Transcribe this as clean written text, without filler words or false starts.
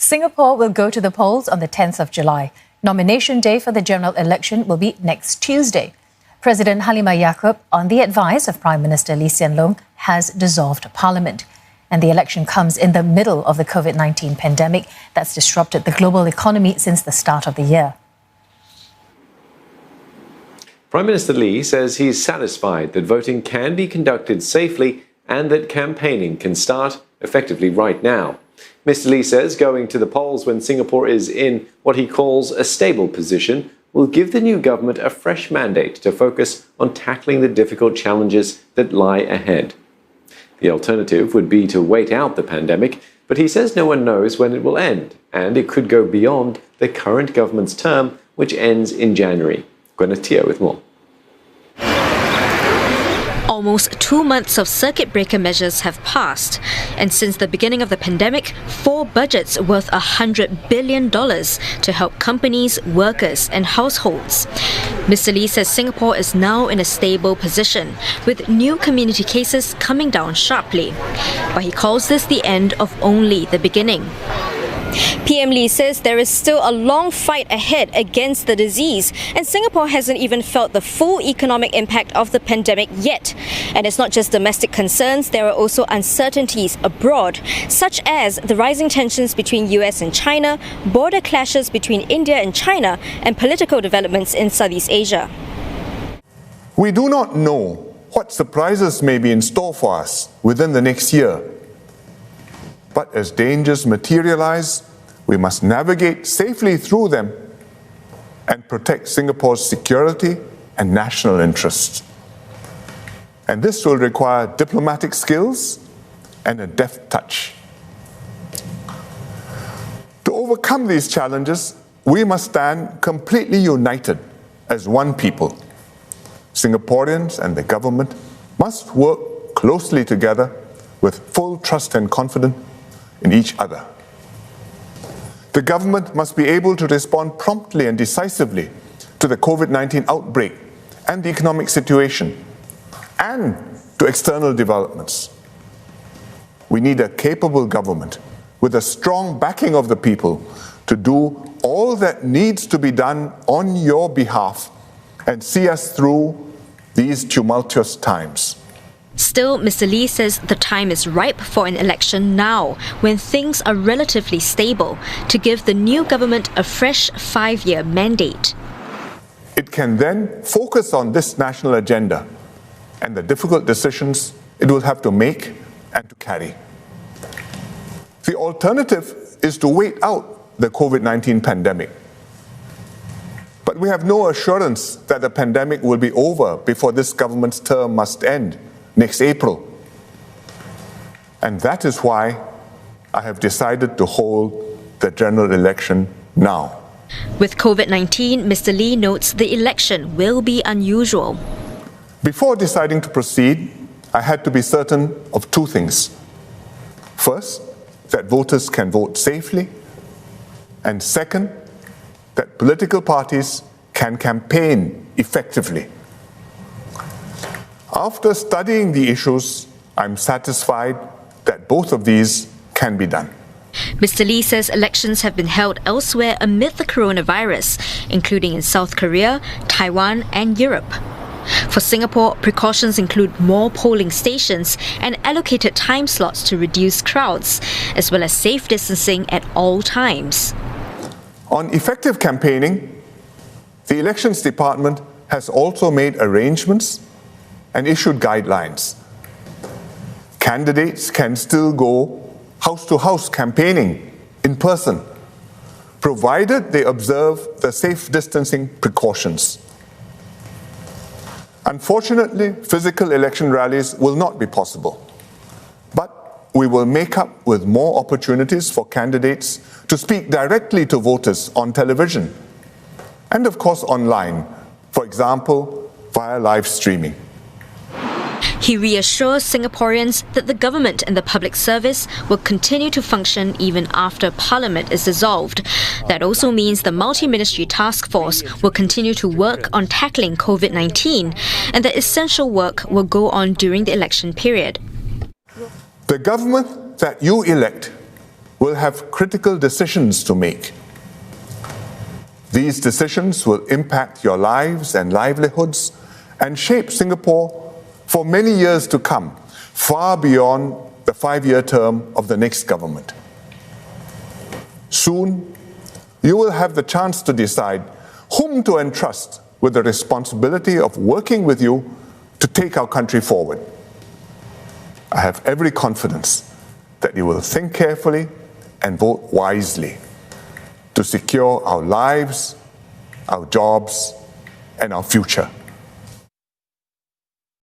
Singapore will go to the polls on the 10th of July. Nomination day for the general election will be next Tuesday. President Halimah Yacob, on the advice of Prime Minister Hsien Loong, has dissolved Parliament. And the election comes in the middle of the COVID-19 pandemic that's disrupted the global economy since the start of the year. Prime Minister Lee says he's satisfied that voting can be conducted safely and that campaigning can start effectively right now. Mr. Lee says going to the polls when Singapore is in what he calls a stable position will give the new government a fresh mandate to focus on tackling the difficult challenges that lie ahead. The alternative would be to wait out the pandemic, but he says no one knows when it will end, and it could go beyond the current government's term, which ends in January. Gwyneth Teo with more. Almost 2 months of circuit breaker measures have passed, and since the beginning of the pandemic, 4 budgets worth $100 billion to help companies, workers and households. Mr. Lee says Singapore is now in a stable position, with new community cases coming down sharply. But he calls this the end of only the beginning. PM Lee says there is still a long fight ahead against the disease, and Singapore hasn't even felt the full economic impact of the pandemic yet. And it's not just domestic concerns, there are also uncertainties abroad, such as the rising tensions between US and China, border clashes between India and China, and political developments in Southeast Asia. We do not know what surprises may be in store for us within the next year. But as dangers materialize, we must navigate safely through them and protect Singapore's security and national interests. And this will require diplomatic skills and a deft touch. To overcome these challenges, we must stand completely united as one people. Singaporeans and the government must work closely together with full trust and confidence in each other. The government must be able to respond promptly and decisively to the COVID-19 outbreak and the economic situation and to external developments. We need a capable government with a strong backing of the people to do all that needs to be done on your behalf and see us through these tumultuous times. Still, Mr. Lee says the time is ripe for an election now, when things are relatively stable, to give the new government a fresh 5-year mandate. It can then focus on this national agenda and the difficult decisions it will have to make and to carry. The alternative is to wait out the COVID-19 pandemic. But we have no assurance that the pandemic will be over before this government's term must end next April. And that is why I have decided to hold the general election now. With COVID-19, Mr. Lee notes the election will be unusual. Before deciding to proceed, I had to be certain of 2 things. First, that voters can vote safely. And second, that political parties can campaign effectively. After studying the issues, I'm satisfied that both of these can be done. Mr. Lee says elections have been held elsewhere amid the coronavirus, including in South Korea, Taiwan and Europe. For Singapore, precautions include more polling stations and allocated time slots to reduce crowds, as well as safe distancing at all times. On effective campaigning, the Elections Department has also made arrangements and issued guidelines. Candidates can still go house-to-house campaigning in person, provided they observe the safe distancing precautions. Unfortunately, physical election rallies will not be possible, but we will make up with more opportunities for candidates to speak directly to voters on television and, of course, online, for example, via live streaming. He reassures Singaporeans that the government and the public service will continue to function even after Parliament is dissolved. That also means the multi-ministry task force will continue to work on tackling COVID-19, and that essential work will go on during the election period. The government that you elect will have critical decisions to make. These decisions will impact your lives and livelihoods and shape Singapore for many years to come, far beyond the 5-year term of the next government. Soon, you will have the chance to decide whom to entrust with the responsibility of working with you to take our country forward. I have every confidence that you will think carefully and vote wisely to secure our lives, our jobs, and our future.